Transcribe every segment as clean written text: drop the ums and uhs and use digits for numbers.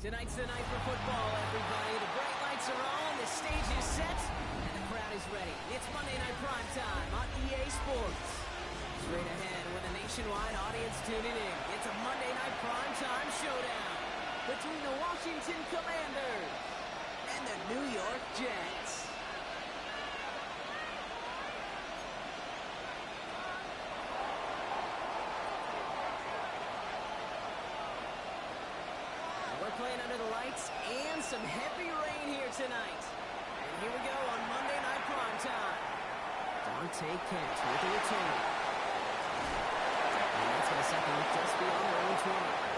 Tonight's the night for football, everybody. The bright lights are on, the stage is set, and the crowd is ready. It's Monday Night Prime Time on EA Sports. Straight ahead with a nationwide audience tuning in. It's a Monday Night Prime Time showdown between the Washington Commanders and the New York Jets. We're playing under the lights and some heavy rain here tonight. And here we go on Monday Night Prime Time. Dante Kent with the return. And that's going to set them up just beyond their own 20.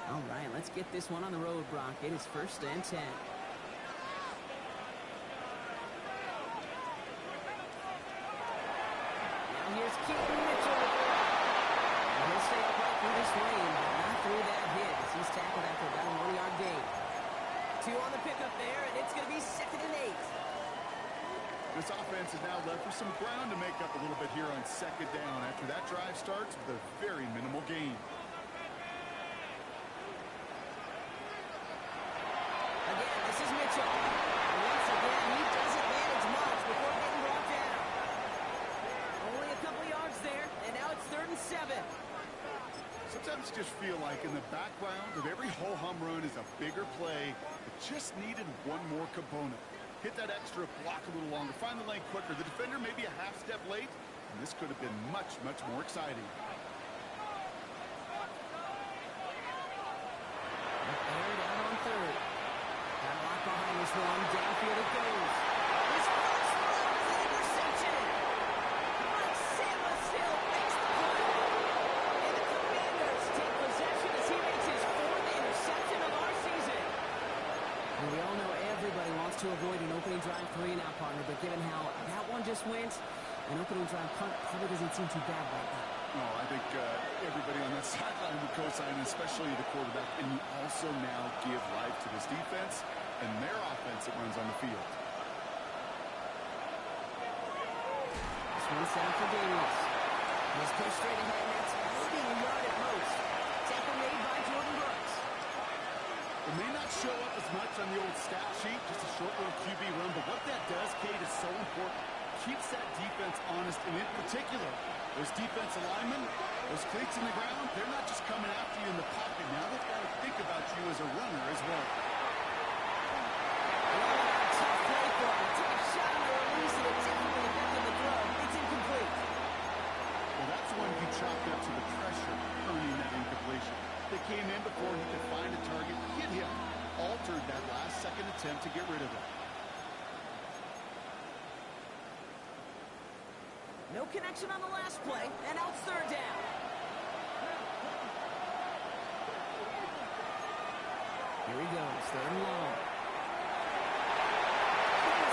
All right, let's get this one on the road, Brock. It is 1st and 10. Now here's Keaton Mitchell. And he'll stay upright through this rain, but not through that hit as he's tackled after about a 1-yard gain. 2 on the pickup there, and it's going to be 2nd and 8. This offense is now left with some ground to make up a little bit here on 2nd down after that drive starts with a very minimal gain. Again, this is Mitchell. And once again, he doesn't manage much before getting brought down. Only a couple yards there, and now it's 3rd and 7. Sometimes you just feel like in the background of every ho-hum run is a bigger play that just needed one more component. Hit that extra block a little longer, find the lane quicker. The defender may be a half step late, and this could have been much, much more exciting. They're down on 3rd. Got a lock behind this one. Downfield it goes. His first throw is an interception. Mike Samuel makes the play. And the Commanders take possession as he makes his 4th interception of our season. And we all know everybody wants to avoid an opening drive 3 and out, partner, but given how that one just went, an opening drive punt probably doesn't seem too bad right now. Well, I think everybody on that sideline would co-sign, especially the quarterback. And you also now give life to this defense and their offense that runs on the field. This one's down for Daniels. He's pushed straight ahead, and that's maybe a yard at most. Tackle made by Jordan Brooks. It may not show up as much on the old stat sheet, just a short little QB run, but what that does, Kate, is so important. Keeps that defense honest, and in particular, those defensive linemen, those cleats in the ground, they're not just coming after you in the pocket. Now they've got to think about you as a runner as well. Tough play for him. Took a shot on the release, and it definitely affected the throw. It's incomplete. Well, that's when he chopped up to the pressure, earning that incompletion. They came in before he could find a target, hit him, altered that last-second attempt to get rid of it. No connection on the last play, and now it's 3rd down. Here he goes, 3rd and long.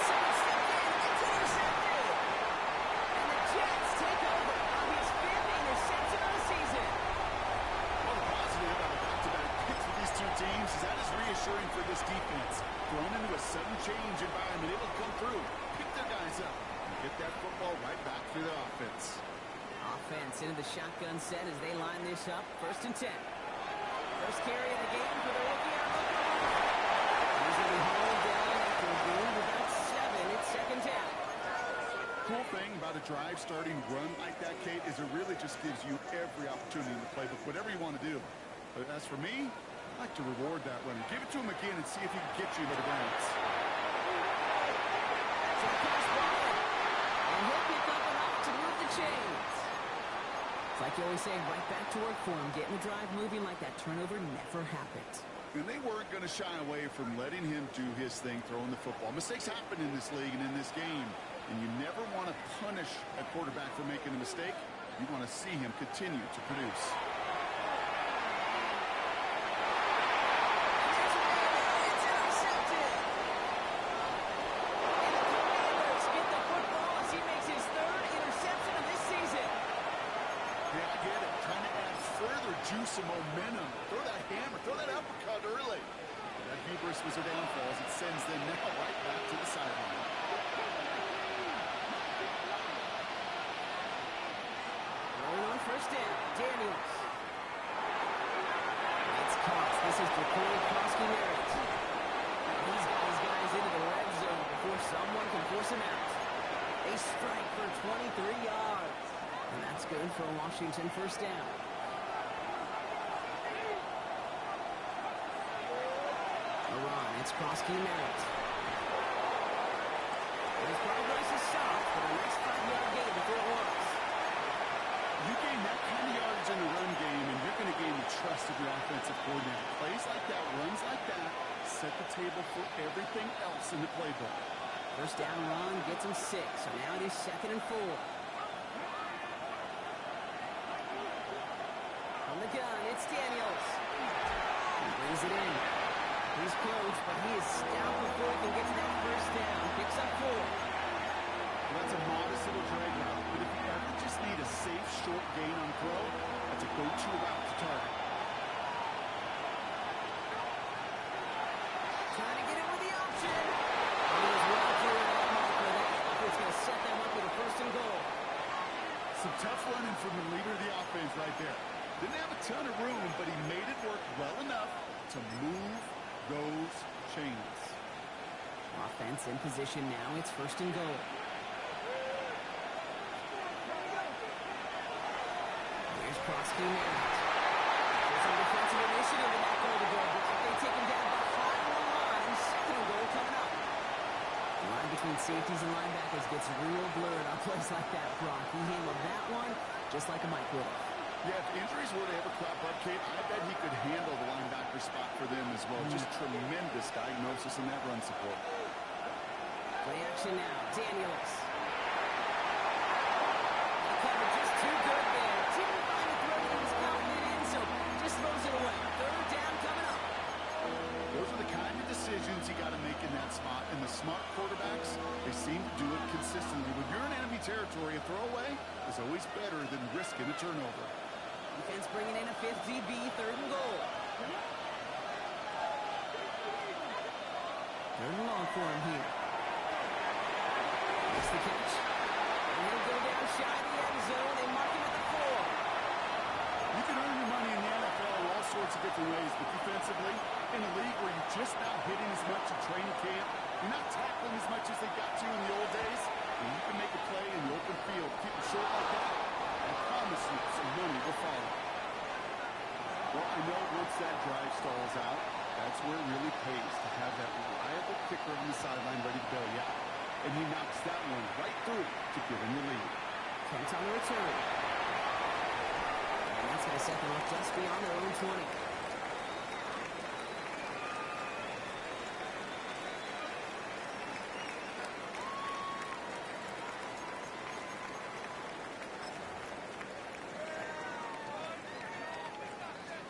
Someone stepped in, it's intercepted. And the Jets take over on his 5th interception of the season. Well, the positive about the back-to-back hits with these two teams is that is reassuring for this defense. Thrown into a sudden change environment, able to come through, pick their guys up, and get that football right back to the offense. Offense into the shotgun set as they line this up. 1st and 10. First carry of the game for the rookie out of Oklahoma. He's going to be hauled down after a gain of about 7. It's 2nd down. Cool thing about a drive starting run like that, Kate, is it really just gives you every opportunity in the playbook, whatever you want to do. But as for me, I like to reward that runner. Give it to him again and see if he can get you to the grounds. And he'll pick up enough to move the chains. It's like you always say, right back to work for him. Getting the drive moving like that turnover never happened. And they weren't going to shy away from letting him do his thing, throwing the football. Mistakes happen in this league and in this game. And you never want to punish a quarterback for making a mistake. You want to see him continue to produce. Juice and momentum. Throw that hammer. Throw that uppercut early. That Cypress was their downfall as it sends them now right back to the sideline. Rolling on first down, Daniels. It's caught. This is Jacory Kroski-Merritt. He's got his guys into the red zone before someone can force him out. A strike for 23 yards. And that's good for a Washington first down. A run. It's Kroski-Merritt. His progress is stopped for the next 5-yard gain before it was. You gain that kind of yardage in the run game, and you're going to gain the trust of your offensive coordinator. Plays like that, runs like that, set the table for everything else in the playbook. First down run gets him 6, so now it is 2nd and 4. On the gun, it's Daniels. He brings it in. He's close, but he is stout before he can get to that first down. Picks up 4. Well, that's a modest little drag route, but if you ever just need a safe, short gain on throw, that's a go-to route to target. Trying to get it with the option. And he was well clear of that marker. That offer's going to set them up with a 1st and goal. Some tough running from the leader of the offense right there. Didn't have a ton of room, but he made it work well enough to move those chains. Offense in position now. It's 1st and goal. Here's Kroski-Merritt. There's some defensive initiative in that goal to go. They take him down behind the line. 2nd and goal coming up. The line between safeties and linebackers gets real blurred on plays like that, Brock. He handled that one just like a Mike would. Yeah, if injuries were to ever crop up, Kate, I bet he could handle the linebacker spot for them as well. Just tremendous diagnosis in that run support. Play action now. Daniels. The cover just too good there. Didn't find the throw that he was confident in, so just throws it away. 3rd down coming up. Those are the kind of decisions you got to make in that spot. And the smart quarterbacks, they seem to do it consistently. When you're in enemy territory, a throwaway is always better than risking a turnover. Defense bringing in a 5th DB, 3rd and goal. 3rd and long for him here. Makes the catch. And he'll go down shy of the end zone. They mark him at the 4. You can earn your money in the NFL in all sorts of different ways, but defensively, in a league where you're just not hitting as much in training camp, you're not tackling as much as they got you in the old days, and you can make a play in the open field, keep it short like that, I promise you some money will follow. Well, I know once that drive stalls out, that's where it really pays to have that reliable kicker on the sideline ready to bail you out. And he knocks that one right through to give him the lead. Kent on the return. And that's going to set them up just beyond their own 20.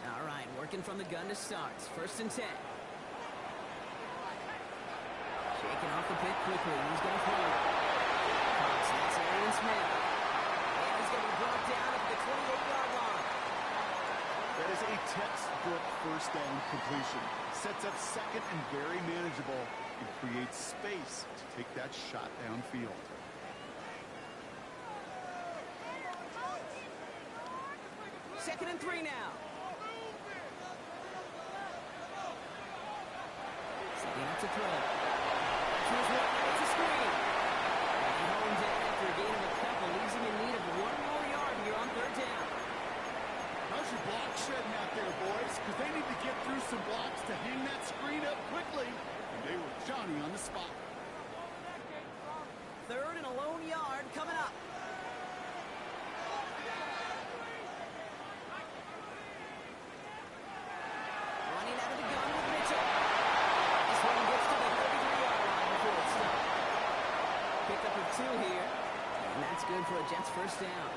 All right, working from the gun to start. 1st and 10. Shaking off the pick quickly. He's going to throw it. That's Aaron Smith. And he's going to be brought down at the 28-yard line. That is a textbook 1st down completion. Sets up 2nd and very manageable and creates space to take that shot downfield. Second and 3 now. Setting up to throw. To his right, it's a screen. And he honed in after a gain of a couple, leaves him in need of 1 more yard here on 3rd down. How's your block shedding out there, boys? Because they need to get through some blocks to hang that screen up quickly. And they were Johnny on the spot. 3rd and a lone yard coming up. Running out of the gun with Mitchell. This one gets to the 33-yard line before it's stopped. Pick up of 2 here. And that's good for a Jets 1st down.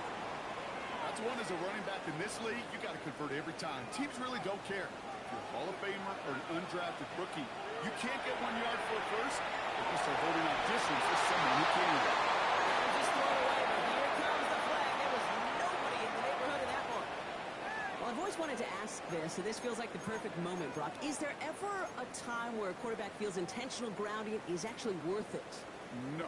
That's one as a running back in this league, you got to convert every time. Teams really don't care. If you're a Hall of Famer or an undrafted rookie, you can't get 1 yard for a first if you start holding out distance for someone who can. Just throw it away, but here comes the flag. There was nobody in the neighborhood of that one. Well, I've always just wanted to ask this, so this feels like the perfect moment, Brock. Is there ever a time where a quarterback feels intentional grounding is actually worth it? No.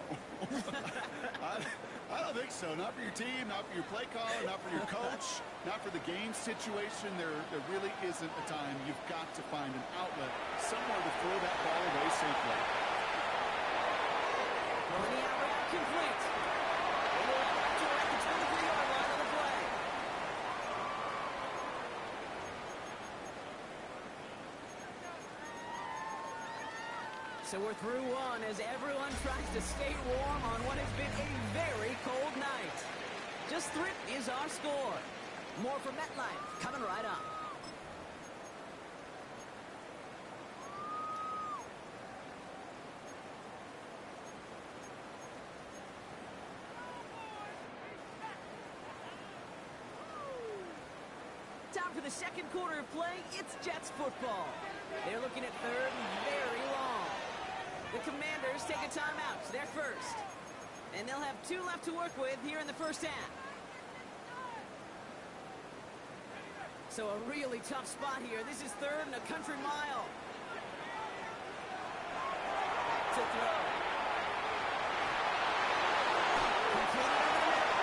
I don't think so. Not for your team, not for your play caller, not for your coach, not for the game situation. There really isn't a time. You've got to find an outlet, somewhere to throw that ball away safely. Throwing the out route complete. They will have to at the 23-yard line of the play. So we're through one as everyone tries to stay warm on what has been a very cold night. Just 3 is our score. More from MetLife coming right up. Time for the second quarter of play. It's Jets football. They're looking at third and very long. The Commanders take a timeout. They're first. And they'll have 2 left to work with here in the first half. So a really tough spot here. This is third and a country mile. Back to throw. Completed over the middle.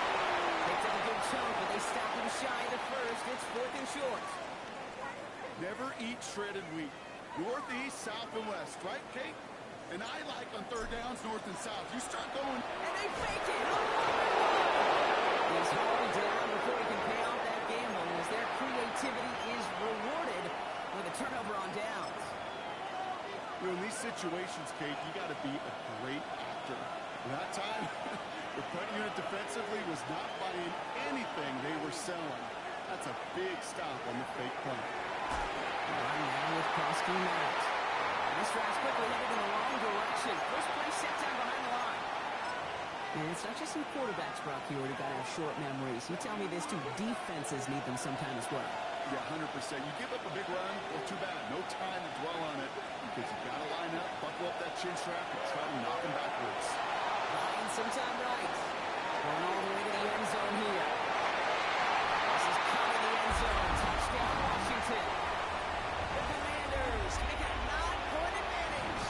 They took a good chunk, but they stopped him shy of the first. It's 4th and short. Never eat shredded wheat. Northeast, south, and west. Right, Kate? And I like on third downs, north and south. You start going. And they fake it. He's hauled down before he can pay off that gamble as their creativity is rewarded with a turnover on downs. You know, in these situations, Kate, you got to be a great actor. And that time, the punt unit defensively was not buying anything they were selling. That's a big stop on the fake punt. Now with Koski Matt. This drive's quickly headed in the wrong direction. First play set down behind the line. And it's not just some quarterbacks, Brock, you already got to have short memories. You tell me this too, defenses need them sometime as well. Yeah, 100%. You give up a big run, well, too bad. No time to dwell on it because you got to line up, buckle up that chin strap, and try to knock him backwards. Buying some time right. Going all the way to the end zone here. This is coming to the end zone. Touchdown, Washington. The Commanders make a 9-point advantage.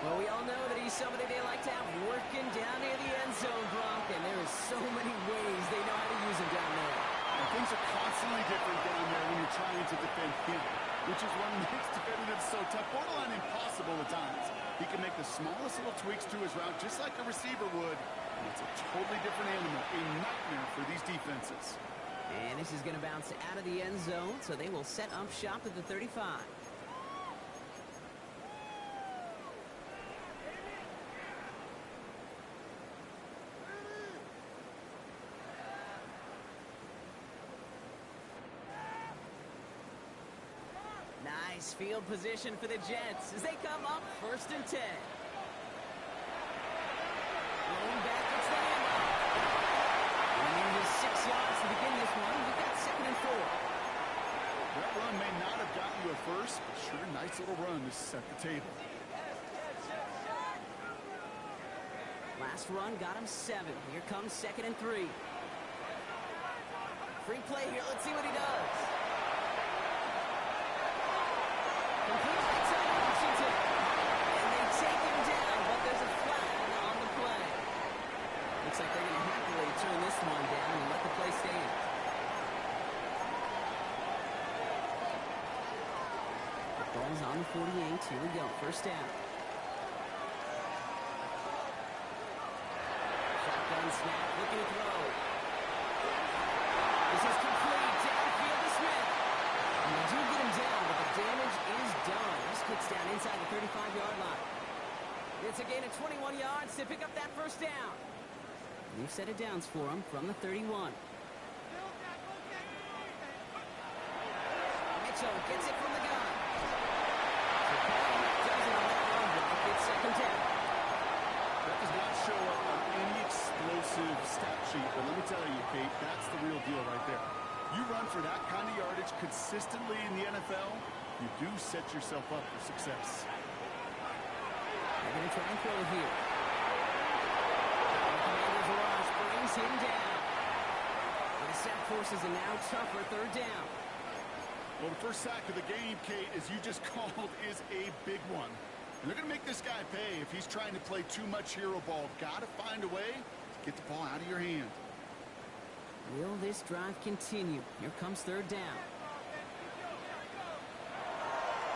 Well, we all know that he's somebody they like to have working down near the end zone, Brock, and there is so many ways they know how to use him down there. And things are constantly different down there when you're trying to defend him, which is what makes defending him so tough, borderline impossible at times. He can make the smallest little tweaks to his route just like a receiver would, and it's a totally different animal, a nightmare for these defenses. And this is going to bounce out of the end zone, so they will set up shop at the 35. Nice field position for the Jets as they come up 1st and 10. Rolling back, it's the handoff. Running just 6 yards to begin this one. We've got 2nd and 4. That run may not have gotten you a first, but sure, nice little run to set the table. Last run got him 7. Here comes 2nd and 3. Free play here. Let's see what he does. Complete outside Washington. And they take him down, but there's a flag on the play. Looks like they're going to happily turn this one down and let the play stand. The ball's on the 48. Here we go. First down. Shotgun snap. Looking to throw. This is complete. Downfield to Smith. And they do get him down, but the damage is done. This gets down inside the 35-yard line. It's a gain of 21 yards to pick up that first down. New set of downs for him from the 31. Mitchell gets it from the gun. So doesn't on that run block. It's 2nd down. That does not show up on any explosive stat sheet, but let me tell you, Kate, that's the real deal right there. You run for that kind of yardage consistently in the NFL, you do set yourself up for success. They're going to try and throw it here. The Commanders rush brings him down. With a sack forces a now tougher third down. Well, the first sack of the game, Kate, as you just called, is a big one. And they're going to make this guy pay if he's trying to play too much hero ball. Got to find a way to get the ball out of your hand. Will this drive continue? Here comes third down.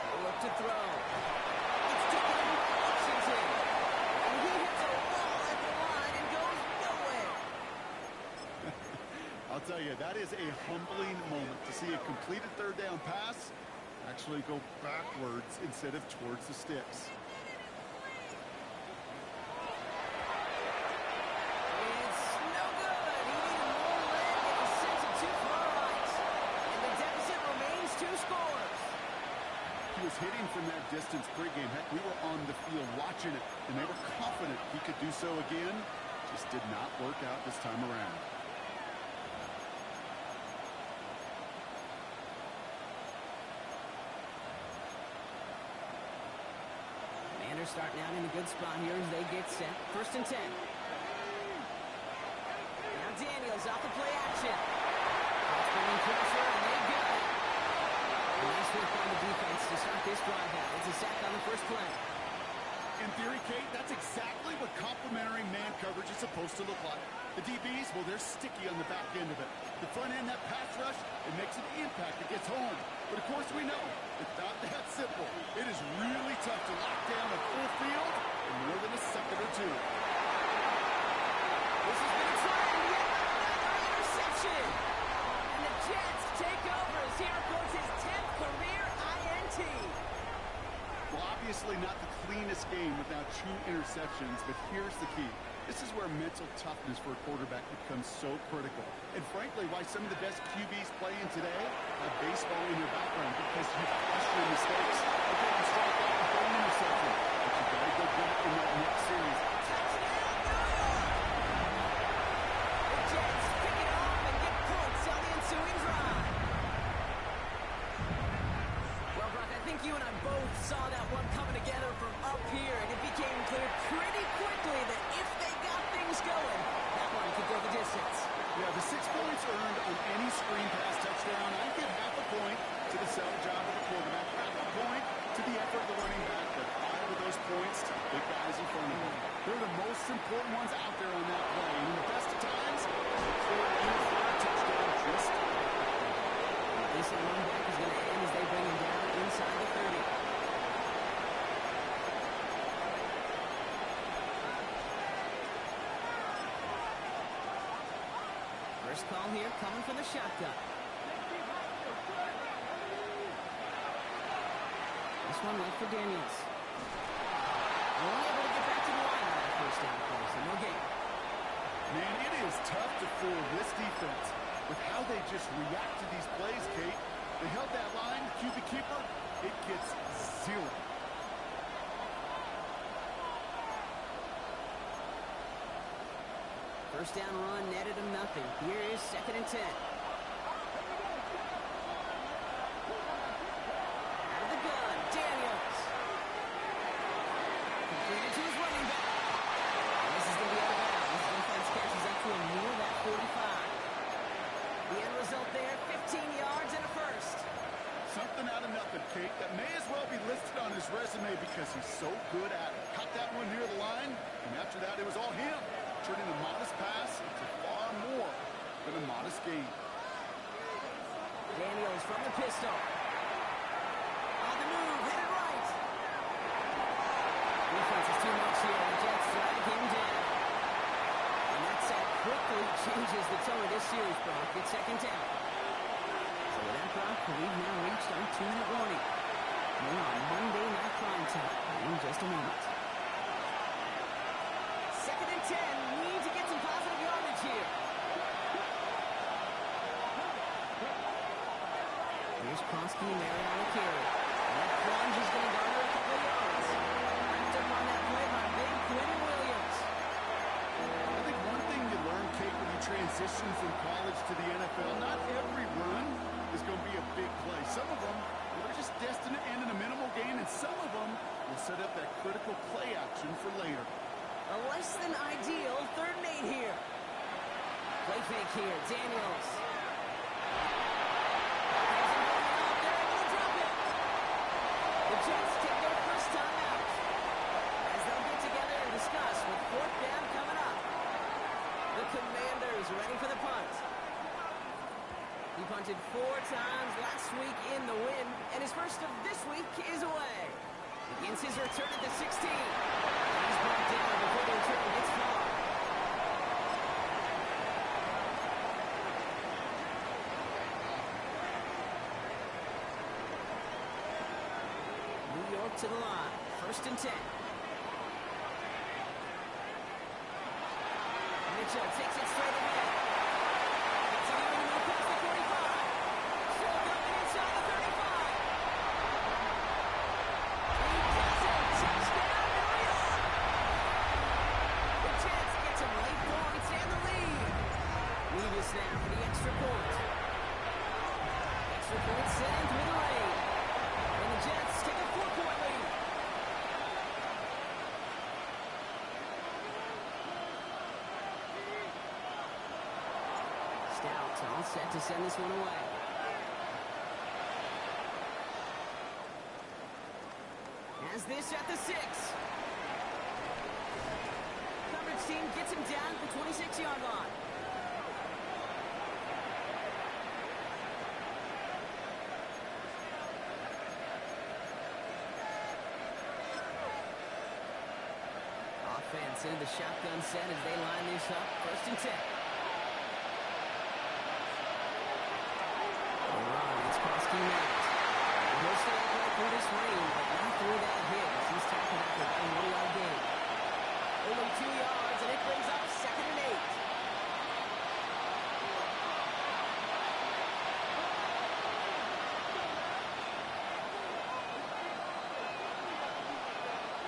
They look to throw. It's taken in Washington. And he hits a wall at the line and goes nowhere. I'll tell you, that is a humbling moment to see a completed third down pass actually go backwards instead of towards the sticks. It's no good. He needed more leg and he sends it too far right. And the deficit remains 2 scores. He was hitting from that distance pregame. Heck, we were on the field watching it, and they were confident he could do so again. Just did not work out this time around. Commanders starting out in a good spot here as they get set. 1st and 10. Now Daniels off the play action. Bringing pressure, and they got it. Nice work by the defense to start this drive out. It's a sack on the first play. In theory, Kate, that's exactly what complementary man coverage is supposed to look like. The DBs, well, they're sticky on the back end of it. The front end, that pass rush, it makes an impact. It gets home. But, of course, we know it's not that simple. It is really tough to lock down a full field in more than a second or two. This has been a try, and yet another interception. And the Jets take over as he records his 10th career INT. Well, obviously not the cleanest game without 2 interceptions, but here's the key. This is where mental toughness for a quarterback becomes so critical. And frankly, why some of the best QBs playing today have baseball in their background, because you question your mistakes. Okay, you strike out and throw an interception, but you got to go get it in that next series. Touchdown, New York! The Jets pick it off and get points on the ensuing drive. Well, Brock, I think you and I both saw that one coming together from up here, and it became clear pretty quickly that if they got things going, that one could go the distance. Yeah, the 6 points earned on any screen pass touchdown. I give half a point to the sell job of the quarterback, half a point to the effort of the running back, but 5 of those points to the big guys in front of him. They're the most important ones out there on that play. And in the best of times, they're in for a touchdown just. This running back is going to end as they bring him down inside the 30. First call here coming from the shotgun. This one left for Daniels. Only able to get back to the line on that first down play, so no gain. Man, it is tough to fool this defense with how they just react to these plays, Kate. They held that line, QB keeper, it gets 0. First down run netted him nothing. Here is 2nd and 10. Out of the gun, Daniels. Completed to his running back. And this is going to be out of bounds. This defense catches up to him near that 45. The end result there, 15 yards and a first. Something out of nothing, Kate, that may as well be listed on his resume because he's so good at it. Caught that one near the line, and after that, it was all him. Turning a modest pass into far more than a modest gain. Daniels from the pistol. On the move, hit it right. Defense is too much here. The Jets drag him down. And that sack quickly changes the tone of this series, Brock. It's 2nd down. So with that, Brock, we've now reached our 2-minute warning. More on Monday Night Primetime in just a moment. 2nd and 10. Need to get some positive yardage here. Here's Kronsky and Marion on the carry. And that plunge is going to garner a couple of yards. Wrapped up on that play by big Quentin Williams. I think one thing you learn, Kate, when you transition from college to the NFL, not every run is going to be a big play. Some of them are just destined to end in a minimal gain, and some of them will set up that critical play action for later. A less than ideal 3rd and 8 here. Play fake here. Daniels. times last week in the win, and his first of this week is away. Begins his return at the 16. He's brought down before the return gets far. New York to the line. 1st and 10. Mitchell takes it straight ahead. Gets it even more past the 45. Still going inside the 35. He does it. Touchdown, New York. The Jets get some late points and the lead. Lead is now for the extra point. Extra point sent in through the lane. And the Jets take a 4-point lead. Stout all set to send this one away. Has this at the 6. Coverage team gets him down at the 26-yard line. Offense into the shotgun set as they line this up. 1st and 10. It's costing Matt. He'll stay upright through this rain, but not through that hit as he's tackled after a 1-yard gain. Only 2 yards, and it brings up 2nd and 8.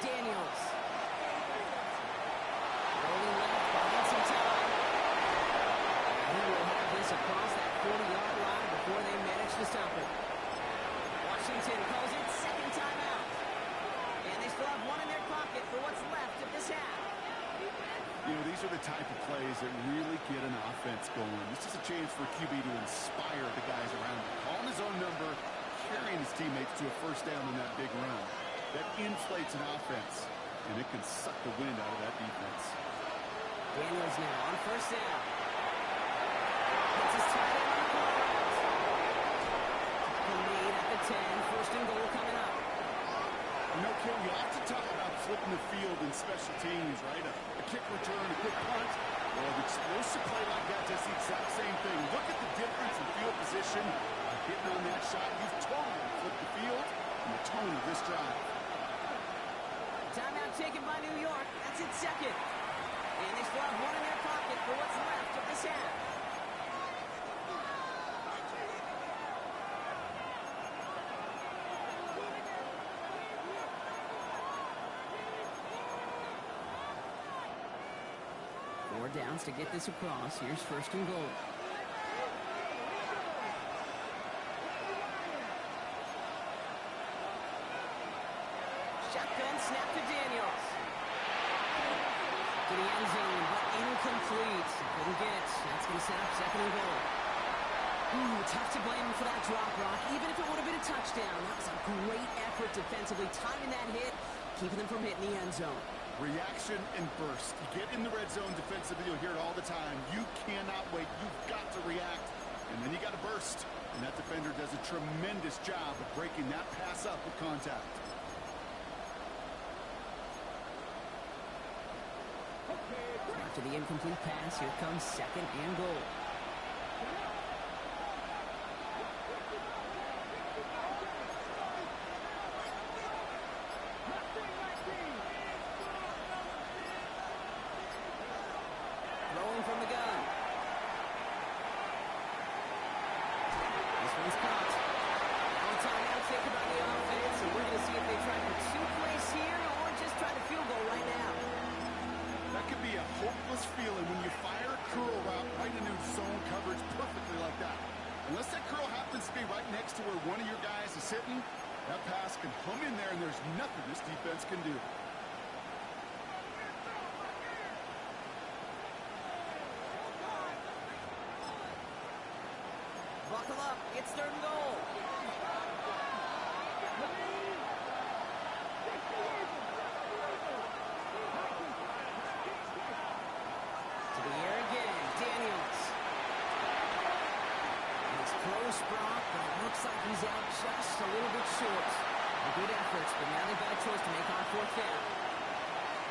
Daniels. Rolling left, buying some time. He will have this across that 40-yard line before they manage to stop it. Washington calls it 2nd timeout. And they still have one in their pocket for what's left of this half. You know, these are the type of plays that really get an offense going. This is a chance for QB to inspire the guys around him. Calling his own number, carrying his teammates to a 1st down on that big run. That inflates an offense, and it can suck the wind out of that defense. Daniels now on 1st down. Gets his tight end on the corner. Tackle made at the 10. 1st and goal coming up. You know, Kim, you have to talk about flipping the field in special teams, right? A kick return, a quick punt. Well, an explosive play like that does the exact same thing. Look at the difference in field position. Hitting on that shot, you've totally flipped the field and the tone of this drive. Timeout taken by New York. That's its 2nd. And they still have one in their pocket for what's left of this half. Four downs to get this across. Here's 1st and goal. Shotgun snap to Daniels. To the end zone, but incomplete. Couldn't get it. That's going to set up 2nd and goal. Tough to blame him for that drop, Brock. Even if it would have been a touchdown, that was a great effort defensively, timing that hit, keeping them from hitting the end zone. Reaction and burst. You get in the red zone defensively, you'll hear it all the time. You cannot wait. You've got to react, and then you got to burst. And that defender does a tremendous job of breaking that pass up with contact. After the incomplete pass, here comes 2nd and goal. Rolling from the gun. This one's caught. Now a timeout taken by the offense, and we're going to see if they try for 2 plays here or just try to field goal right now. That could be a hopeless feeling when you fire a curl route right into zone coverage perfectly like that. Unless that curl happens to be right next to where one of your guys is sitting, that pass can hum in there and there's nothing this defense can do. Buckle up. It's 3rd and goal. To the air again. Daniels. And it's close, Brock, but squeeze out just a little bit short. Good efforts, but now they've got a choice to make on fourth down.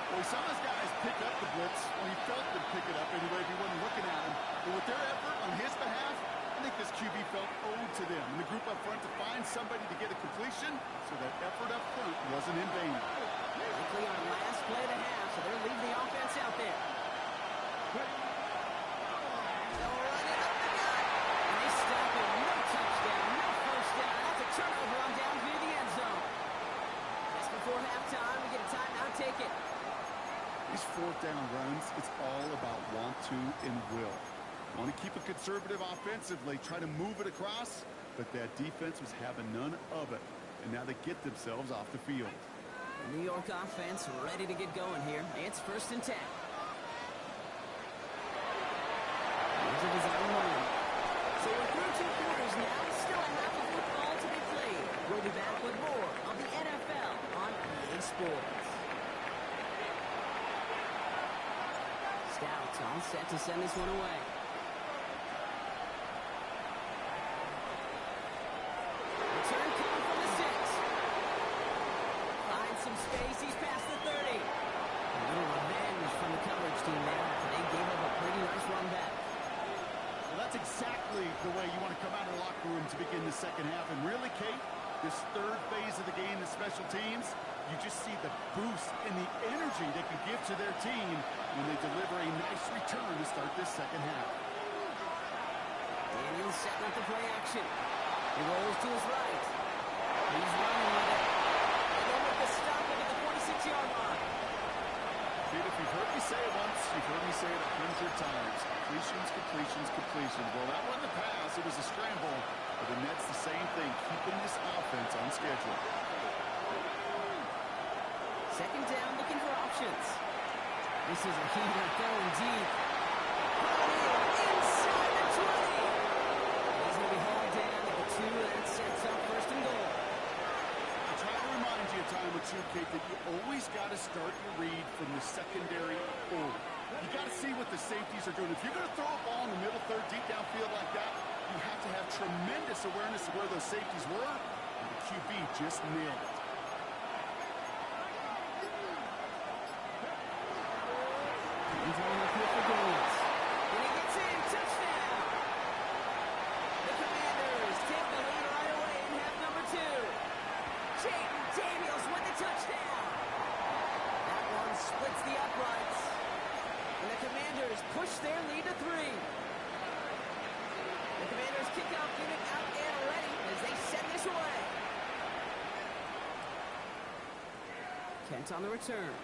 Well, he saw his guys pick up the blitz, or he felt them pick it up anyway if he wasn't looking at him. But with their effort on his behalf, I think this QB felt owed to them. And the group up front to find somebody to get a completion, so that effort up front wasn't in vain. Likely on last play of the half, so they're leaving the offense out there. They'll run it up the gut. And they stop it. No touchdown, no first down. That's a turnover on down through the end zone. Just before halftime, we get a timeout, take it. These fourth down runs, it's all about want to and will. Want to keep it conservative offensively, try to move it across, but that defense was having none of it. And now they get themselves off the field. The New York offense ready to get going here. It's 1st and 10. Here's a design run. So we're through 2 quarters now. Still a half of football to be played. We'll be back with more of the NFL on EA Sports. Scouts all set to send this one away. Return coming from the 6. Finds some space. He's past the 30. A little revenge from the coverage team there. They gave up a pretty nice run back. Well, that's exactly the way you want to come out of the locker room to begin the second half. And really, Kate, this third phase of the game, the special teams, you just see the boost and the energy they can give to their team when they deliver a nice return to start this second half. Daniels setting up the play action. He rolls to his right. He's running with it. And then with the stop at the 46-yard line. Dude, if you've heard me say it once, you've heard me say it 100 times. Completions, completions, completions. Well, that wasn't a pass. It was a scramble. But the Nets, the same thing, keeping this offense on schedule. Second down, looking for options. This is a heater going deep. Inside the 20. He's going to be hauled down at the 2, and that sets up 1st and goal. I try to remind you a time or two, Kate, that you always got to start your read from the secondary forward. You got to see what the safeties are doing. If you're going to throw a ball in the middle third, deep downfield like that, you have to have tremendous awareness of where those safeties were, and the QB just nailed it. He's on up here for goals. And he gets in. Touchdown! The Commanders take the lead right away in half number 2. Jayden Daniels with the touchdown. That one splits the uprights. And the Commanders push their lead to 3. The Commanders kickoff unit out and ready as they send this away. Kent on the return.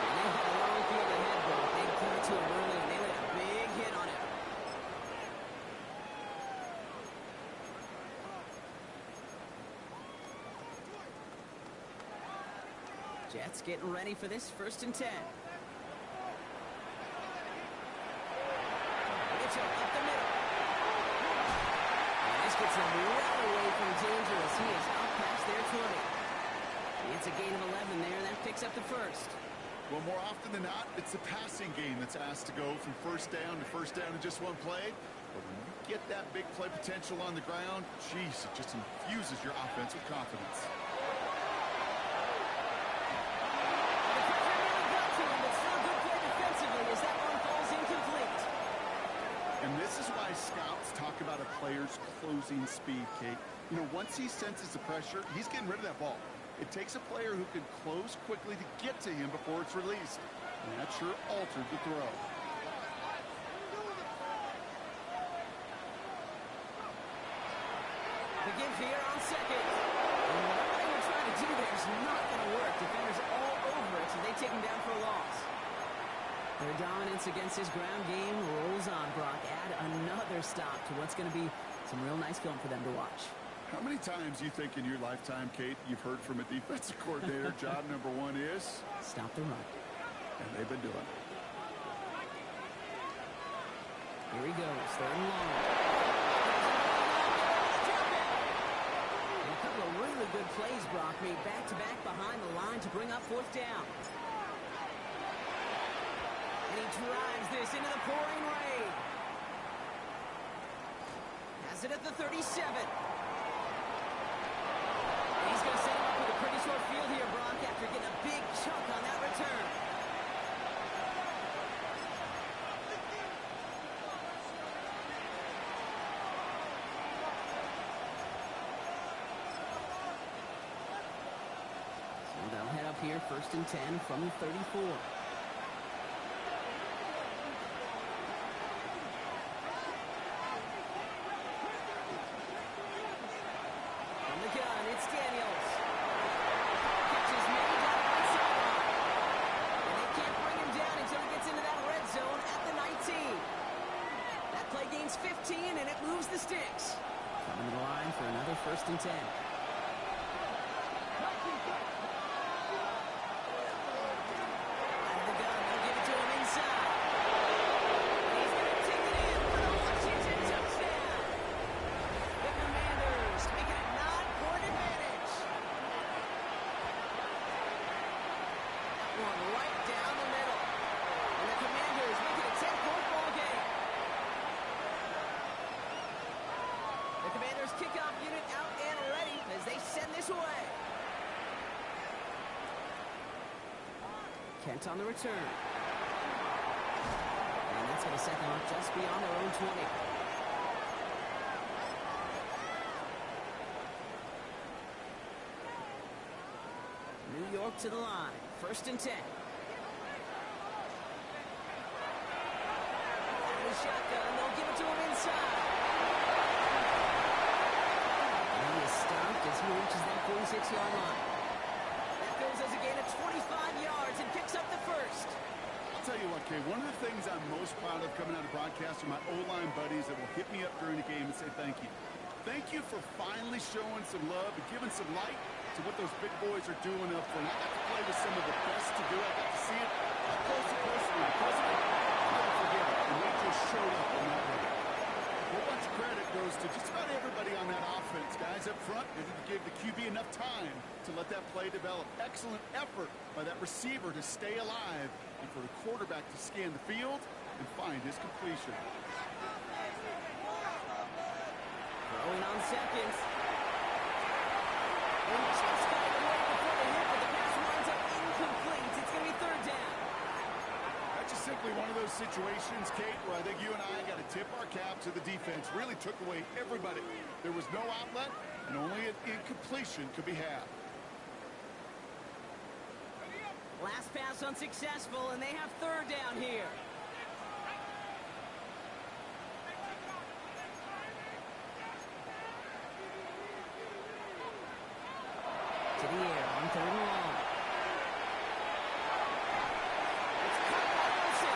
And they had a long field ahead, but they got to him early and they laid a big hit on it. Jets getting ready for this 1st and 10. Mitchell up the middle. And this gets him well away from dangerous. He is out past their 20. It's a gain of 11 there, and that picks up the 1st. Well, more often than not, it's the passing game that's asked to go from first down in just one play. But when you get that big play potential on the ground, geez, it just infuses your offense with confidence. The pressure really got to him, but still good play defensively as that one falls incomplete. And this is why scouts talk about a player's closing speed, Kate. You know, once he senses the pressure, he's getting rid of that ball. It takes a player who can close quickly to get to him before it's released. And that sure altered the throw. The give here on 2nd. And whatever they were trying to do there is not going to work. Defenders all over it, so they take him down for a loss. Their dominance against his ground game rolls on, Brock. Add another stop to what's going to be some real nice film for them to watch. How many times you think in your lifetime, Kate, you've heard from a defensive coordinator, job number 1 is? Stop the run. And they've been doing it. Here he goes, 3rd and long. And a couple of really good plays, Brock, made back-to-back behind the line to bring up 4th down. And he drives this into the pouring rain. Has has it at the 37. He's going to set him up with a pretty short field here, Brock, after getting a big chunk on that return. So they'll head up here, 1st and 10 from the 34. It's Daniels. Catches made down the right sideline. And they can't bring him down until he gets into that red zone at the 19. That play gains 15, and it moves the sticks. Coming to the line for another 1st and 10. Out of the gun, they'll give it to him inside. He's going to take it in for the Washington touchdown. The Commanders making it 9-point advantage. One right down the middle. And the Commanders make it a 10-point ball game. The Commanders kickoff unit out and ready as they send this away. Kent on the return. And that's going to set them up just beyond their own 20. New York to the line. 1st and 10. Out of the shotgun. They'll give it to him inside. And he is stopped as he reaches that 46-yard line. That goes as a gain of 25 yards and picks up the first. I'll tell you what, Kay, one of the things I'm most proud of coming out of broadcast are my O-line buddies that will hit me up during the game and say thank you. Thank you for finally showing some love and giving some light to what those big boys are doing up front. I got to play with some of the best to do it. I got to see it up close and personally. Because of it, I'll never forget it. And they just showed up on that one. A whole bunch of credit goes to just about everybody on that offense. Guys up front, they didn't give the QB enough time to let that play develop. Excellent effort by that receiver to stay alive and for the quarterback to scan the field and find his completion. Throwing on seconds. And just got it away before the hit, but the pass winds up incomplete. It's going to be 3rd down. That's just simply one of those situations, Kate, where I think you and I got to tip our cap to the defense. Really took away everybody. There was no outlet, and only an incompletion could be had. Last pass unsuccessful, and they have 3rd down here. To the air on 3rd and long. It's caught by Wilson.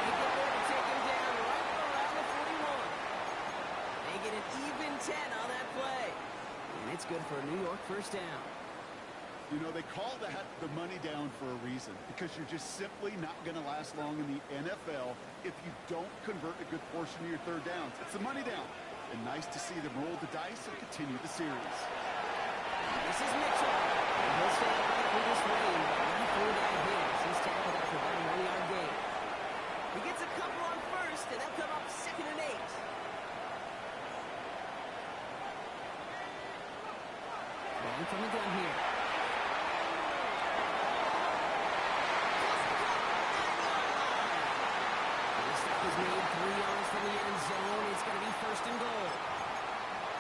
They get there to take him down right around the 41. They get an even 10 on that play. And it's good for a New York 1st down. You know, they call that the money down for a reason, because you're just simply not going to last long in the NFL if you don't convert a good portion of your 3rd downs. It's the money down. And nice to see them roll the dice and continue the series. This is Mitchell. And he'll stay right through this rain, right through that hit. He's tackled after about a 1-yard gain. He gets a couple on 1st, and they'll come up 2nd and 8. Going from the gun here. The stop is made 3 yards from the end zone. It's going to be 1st and goal.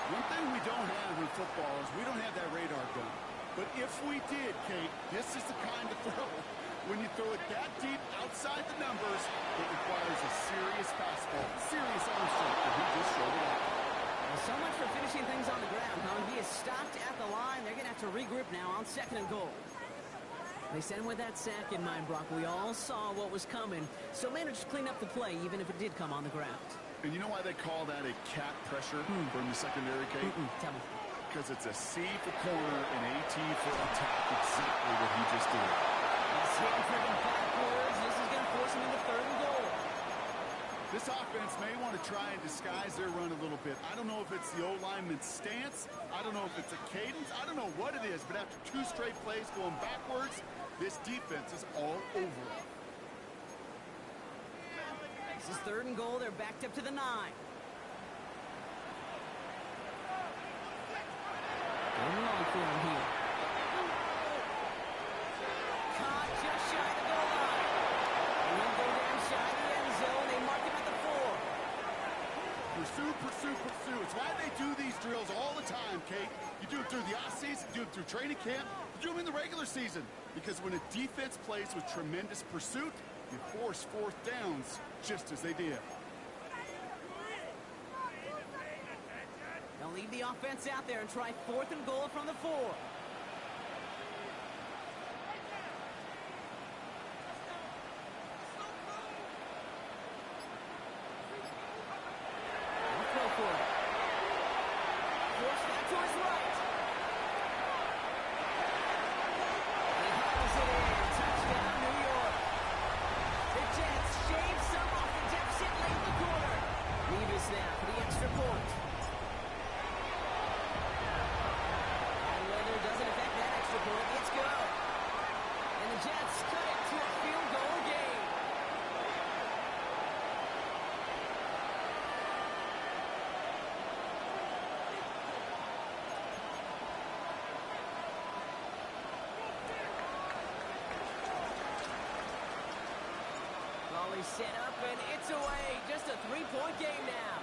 One thing we don't have in football is we don't have that radar gun. But if we did, Kate, this is the kind of throw. When you throw it that deep outside the numbers, it requires a serious fastball, serious arm strength, and he just showed it off. Well, so much for finishing things on the ground, huh? He is stopped at the line. They're going to have to regroup now on 2nd and goal. They sent him with that sack in mind, Brock. We all saw what was coming, so managed to clean up the play, even if it did come on the ground. And you know why they call that a cat pressure from the secondary, Kate? Tell me. Because it's a C for corner and AT for attack. Exactly what he just did. He's hitting for them backwards. This is going to force him into 3rd and goal. This offense may want to try and disguise their run a little bit. I don't know if it's the O-lineman's stance. I don't know if it's a cadence. I don't know what it is. But after 2 straight plays going backwards, this defense is all over it. This is 3rd and goal. They're backed up to the 9. Moving on for him here. Caught just shy of the goal line. And he'll go down shy of the end zone. They mark him at the 4. Pursue, pursue, pursue. It's why they do these drills all the time, Kate. You do it through the off-season, do it through training camp, you do them in the regular season. Because when a defense plays with tremendous pursuit, you force fourth downs just as they did. They'll leave the offense out there and try 4th and goal from the 4. Set up, and it's away. Just a 3-point game now.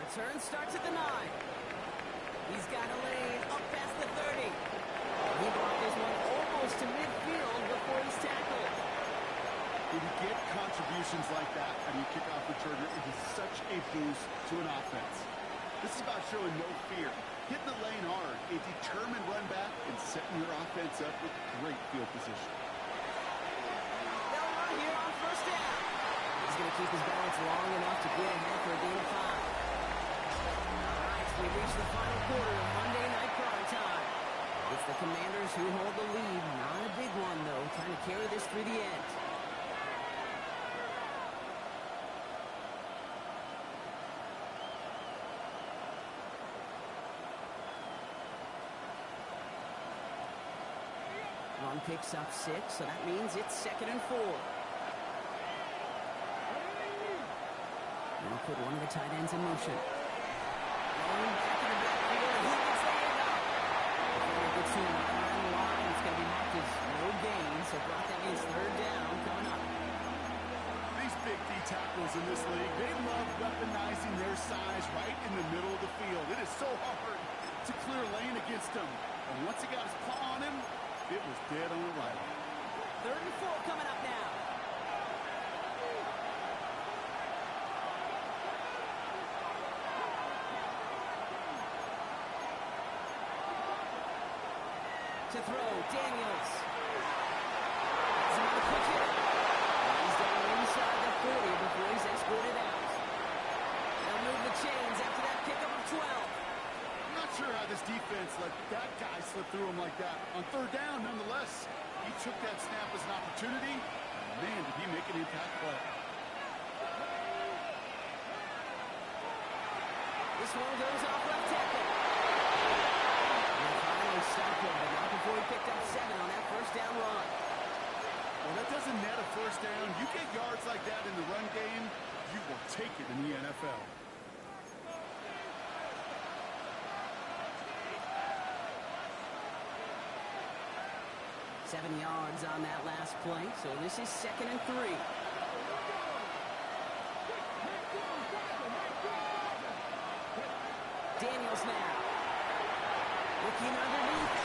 Return starts at the 9. He's got a lane up past the 30. He brought this one almost to midfield before he's tackled. When you get contributions like that out of your kickoff returner, it is such a boost to an offense. This is about showing no fear, hitting the lane hard, a determined run back, and setting your offense up with great field position. Here on first down. He's going to keep his balance long enough to get ahead for a gain of 5. All right, we reach the final quarter of Monday Night Prime Time. It's the Commanders who hold the lead. Not a big one, though, trying to carry this through the end. Run picks up 6, so that means it's 2nd and 4. They'll put one of the tight ends in motion. Rolling back in the backfield, and he gets the handoff. Before it gets to him right around the line, it's going to be marked as no gain, so Brock, that means 3rd down coming up. These big D tackles in this league, they love weaponizing their size right in the middle of the field. It is so hard to clear lane against him. And once he got his paw on him, it was dead on arrival. 3rd and 4 coming up now. To throw, Daniels. Has him on the quick hit. He's down inside the 40 before he's escorted out. They'll move the chains after that pickup of 12. I'm not sure how this defense let that guy slip through him like that. On 3rd down, nonetheless, he took that snap as an opportunity. Man, did he make an impact play. This one goes off left tackle. Stopped him, but not before he picked up 7 on that first down run. Well, that doesn't net a first down. You get yards like that in the run game, you will take it in the NFL. Seven yards on that last play, so this is 2nd and 3. Daniels now. Looking underneath.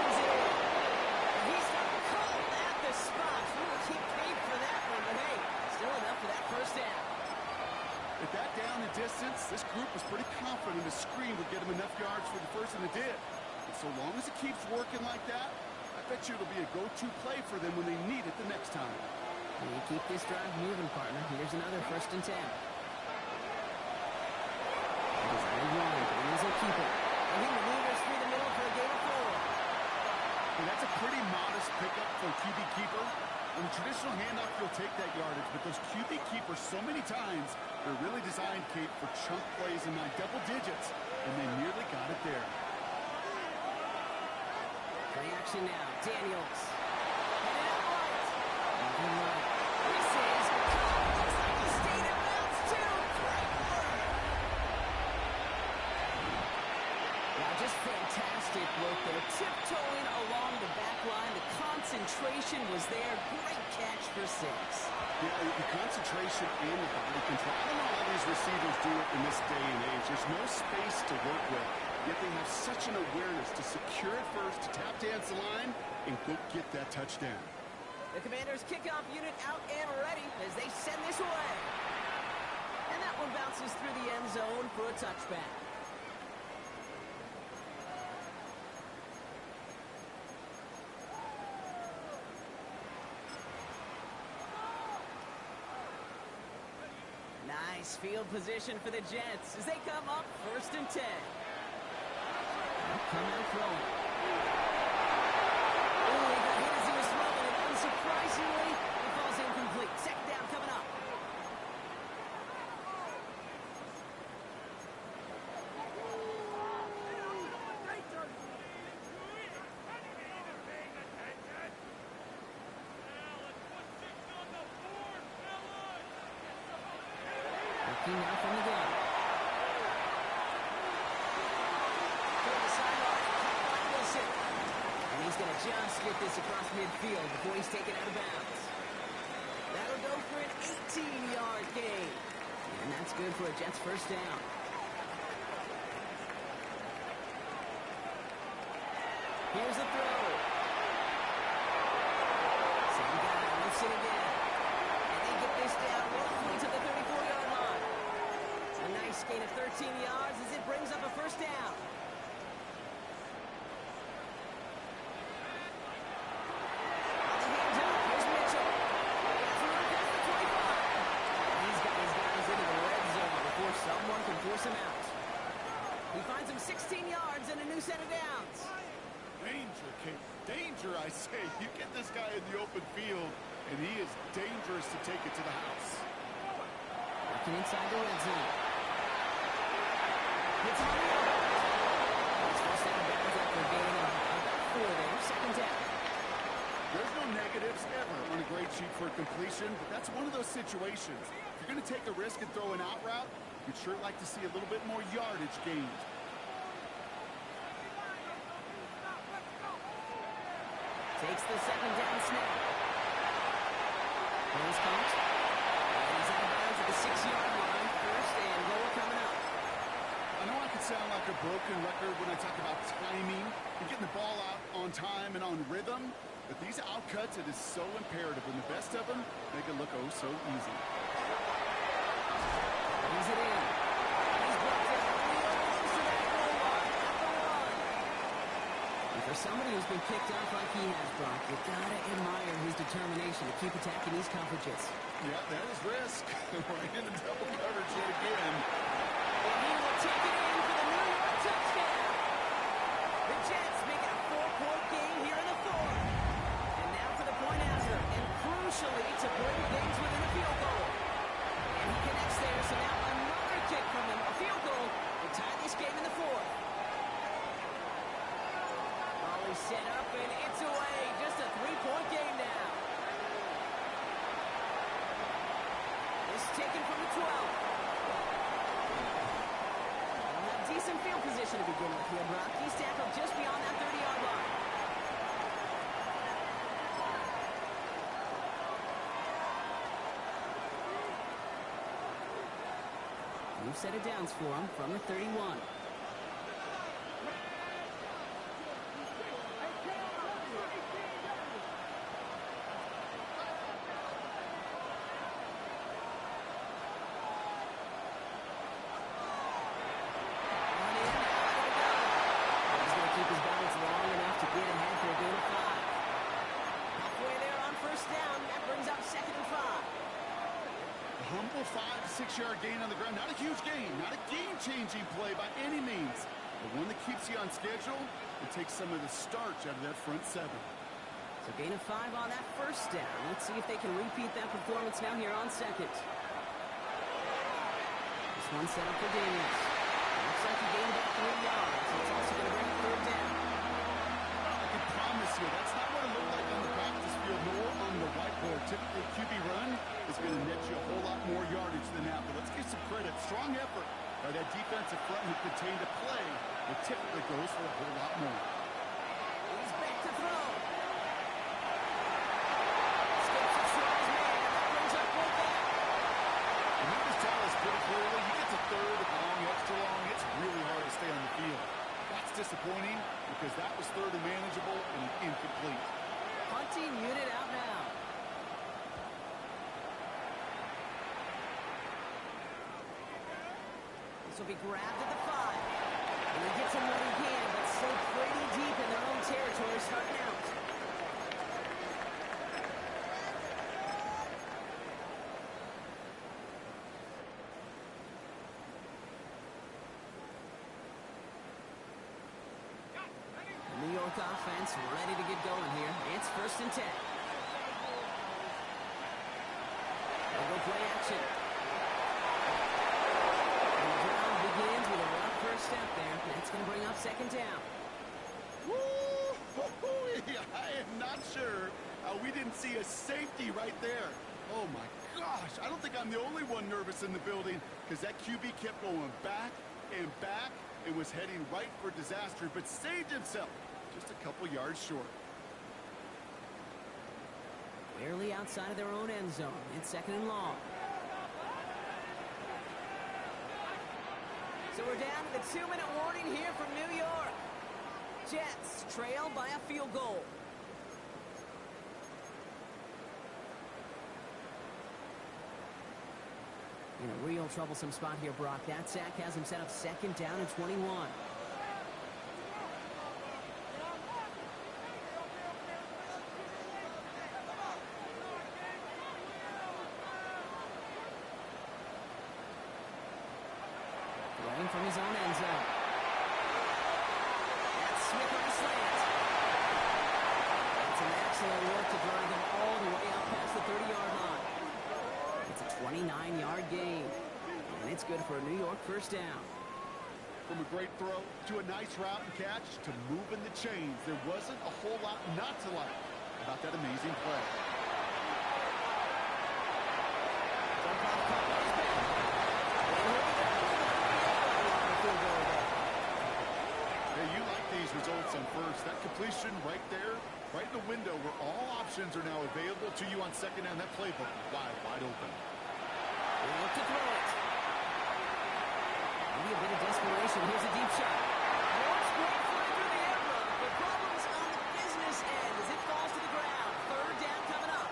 That in. He's called at the spot. We will keep paid for that one, but hey, still enough for that first down. With that down and distance, this group was pretty confident the screen would get him enough yards for the first, and it did. And so long as it keeps working like that, I bet you it'll be a go-to play for them when they need it the next time. And you keep this drive moving, partner. Here's another 1st and 10. Design one, but he's a keeper. And he maneuvers through the middle for a gain of 4. And that's a pretty modest pickup for a QB keeper. In the traditional handoff, you'll take that yardage, but those QB keepers so many times, they're really designed, Kate, for chunk plays in my double digits, and they nearly got it there. Play action now. Daniels. Headed out right. Moving right. This is caught. Looks like he stayed in bounds too. Great work. Fantastic work there. Tiptoeing along the back line. The concentration was there. Great catch for 6. Yeah, the concentration and the body control. I don't know how these receivers do it in this day and age. There's no space to work with, yet they have such an awareness to secure it first, to tap dance the line, and go get that touchdown. The Commanders' kickoff unit out and ready as they send this away. And that one bounces through the end zone for a touchback. Nice field position for the Jets as they come up 1st and 10. Come out throwing. Oh, he got hit as he was throwing it. Unsurprisingly, it falls incomplete. 2nd down coming up. Looking now from the gun. Toward the sideline, caught by Wilson. And he's going to just get this across midfield before he's taken out of bounds. That'll go for an 18-yard gain. And that's good for a Jets 1st down. Here's the throw. Same guy, Wilson again. And they get this down roughly to the 34-yard line. A nice gain of 13 yards as it brings up a 1st down. On the handoff, here's Mitchell. Through past the 25. These guys into the red zone before someone can force him out. He finds him 16 yards and a new set of downs. Danger, Kate. Danger, I say. You get this guy in the open field, and he is dangerous to take it to the house. Working inside the red zone. It's on the other. He's forced out of bounds after a gain of about 4 there. 2nd down. There's no negatives ever on a great sheet for a completion, but that's one of those situations. If you're going to take a risk and throw an out route, you'd sure like to see a little bit more yardage gained. Takes the 2nd down snap. Here's Coach. And he's out of bounds at the 6-yard line. 1st and goal coming up. I know I can sound like a broken record when I talk about timing and getting the ball out on time and on rhythm, but these outcuts, it is so imperative, and the best of them make it look oh so easy. Brings it in. He's brought down real close to that goal line at the 1. And for somebody who's been kicked off like he has, Brock, you gotta admire his determination to keep attacking these coverages. Yeah, that is risk. We're in the double coverage yet again. And he will take it in for the New York touchdown. The Jets make it a 4-point game here in the 4th. And now for the point after, and crucially to bring things within a field goal. And he connects there, so now another kick from him, a field goal, to tie this game in the 4th. Ball is set up, and it's away. Just a 3-point game now. This taken from the 12. Decent field position to begin with here, Brock. He's tackled just beyond that 30-yard line. New set of downs for him from the 31. Humble 5 to 6-yard gain on the ground. Not a huge gain, not a game-changing play by any means, but one that keeps you on schedule and takes some of the starch out of that front 7. So gain of 5 on that 1st down. Let's see if they can repeat that performance now here on 2nd. This one set up for Daniels. Looks like he gained about 3 yards. So it's also going to bring a 3rd down. I can promise you that's not what it looked like on the practice field nor on the whiteboard. Typically, QB run is going to net you a whole lot more yardage than that. But let's give some credit. Strong effort by that defensive defensive front who contained a play that typically goes for a whole lot more. He's back to throw. Skips it to his man. That brings up one back. And you can tell us pretty clearly, you get to third and long, extra long, it's really hard to stay on the field. That's disappointing because that was third and manageable and incomplete. Punting unit out now. This will be grabbed at the 5. And he gets him what he can, but still pretty deep in their own territory starting out. The New York offense ready to get going here. It's 1st and 10. They'll go play action. Begins with a rough first step there. That's going to bring up 2nd down. Woo! I am not sure we didn't see a safety right there. Oh my gosh, I don't think I'm the only one nervous in the building because that QB kept going back and back and was heading right for disaster, but saved himself just a couple yards short. Barely outside of their own end zone. It's 2nd and long. So we're down to the 2-minute warning here from New York. Jets trail by a field goal. In a real troublesome spot here, Brock. That sack has him set up 2nd down and 21. From his own end zone. That's Smith on the slant. It's an excellent work to drive him all the way out past the 30-yard line. It's a 29-yard gain, and it's good for a New York 1st down. From a great throw to a nice route and catch to moving the chains, there wasn't a whole lot not to like about that amazing play. Hey, you like these results on first. That completion right there, right in the window where all options are now available to you on 2nd down. That playbook wide open. They look to throw it. Maybe a bit of desperation. Here's a deep shot. Lawrence great flying through the air run, but problems on the business end as it falls to the ground. 3rd down coming up.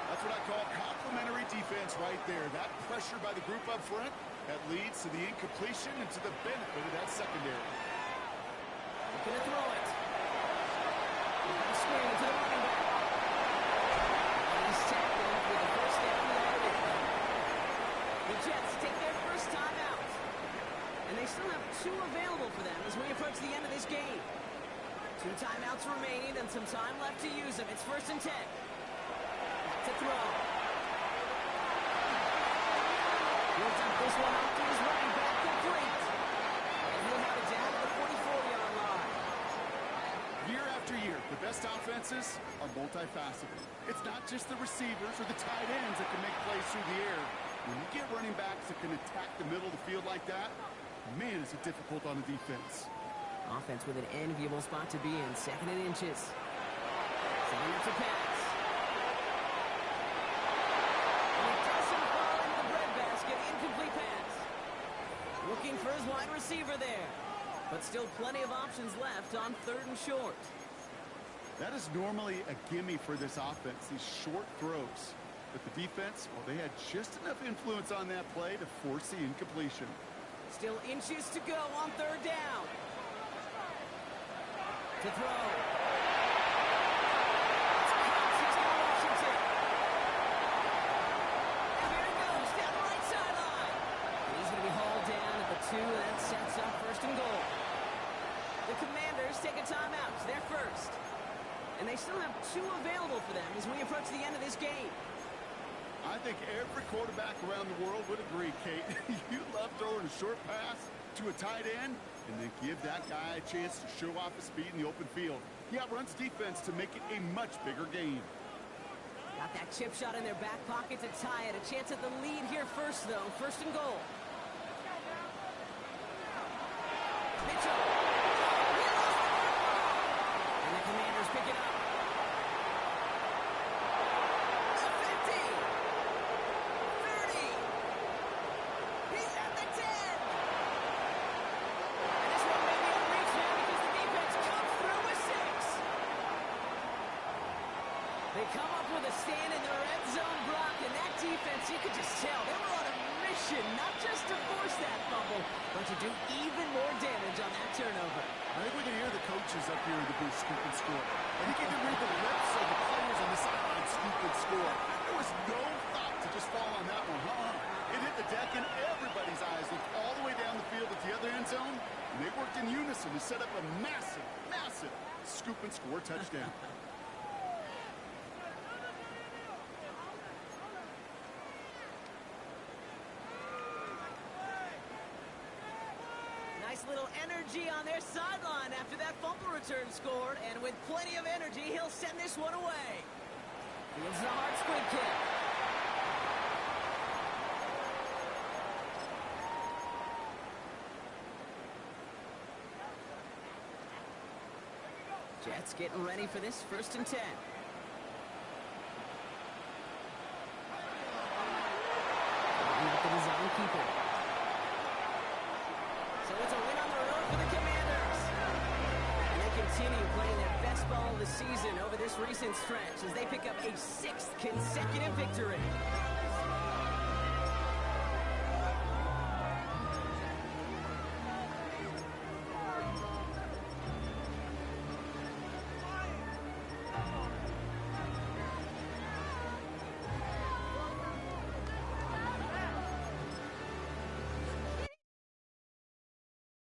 That's what I call complimentary defense right there. That pressure by the group up front, that leads to the incompletion and to the benefit of that secondary. Looking to throw it. Screen to the running back. He's tackled with the 1st down yardage. The Jets take their first time out. And they still have 2 available for them as we approach the end of this game. 2 timeouts remaining and some time left to use them. It's 1st and 10. Back to throw. He'll dump this one off to his running back, complete. And he'll have it down to the 44-yard line. Year after year, the best offenses are multifaceted. It's not just the receivers or the tight ends that can make plays through the air. When you get running backs that can attack the middle of the field like that, man, is it difficult on the defense. Offense with an enviable spot to be in. 2nd and inches. Setting up to pass. And it doesn't fall into the breadbasket. Incomplete pass. Looking for his wide receiver there. But still plenty of options left on 3rd and short. That is normally a gimme for this offense, these short throws. But the defense, well, they had just enough influence on that play to force the incompletion. Still inches to go on 3rd down. To throw. It's caught. Washington. And here it goes down the right sideline. He's going to be hauled down at the 2, and that sets up 1st and goal. The Commanders take a timeout. They're first. And they still have 2 available for them as we approach the end of this game. I think every quarterback around the world would agree, Kate. You love throwing a short pass to a tight end and then give that guy a chance to show off his speed in the open field. He outruns defense to make it a much bigger game. Got that chip shot in their back pocket to tie it. A chance at the lead here first, though. 1st and goal. They come up with a stand in the red zone block, and that defense, you could just tell, they were on a mission, not just to force that fumble, but to do even more damage on that turnover. I think we can hear the coaches up here in the booth scoop and score. I think you can read the lips of the players on the sideline scoop and score. There was no thought to just fall on that one, It hit the deck, and everybody's eyes looked all the way down the field at the other end zone, and they worked in unison to set up a massive, massive scoop and score touchdown. Nice little energy on their sideline after that fumble return scored, and with plenty of energy, he'll send this one away. Fields the hard squid kick. Jets getting ready for this 1st and 10. Up to the zone keeper. So it's a win on the road for the Commanders. And they continue playing their best ball of the season over this recent stretch as they pick up a 6th consecutive victory.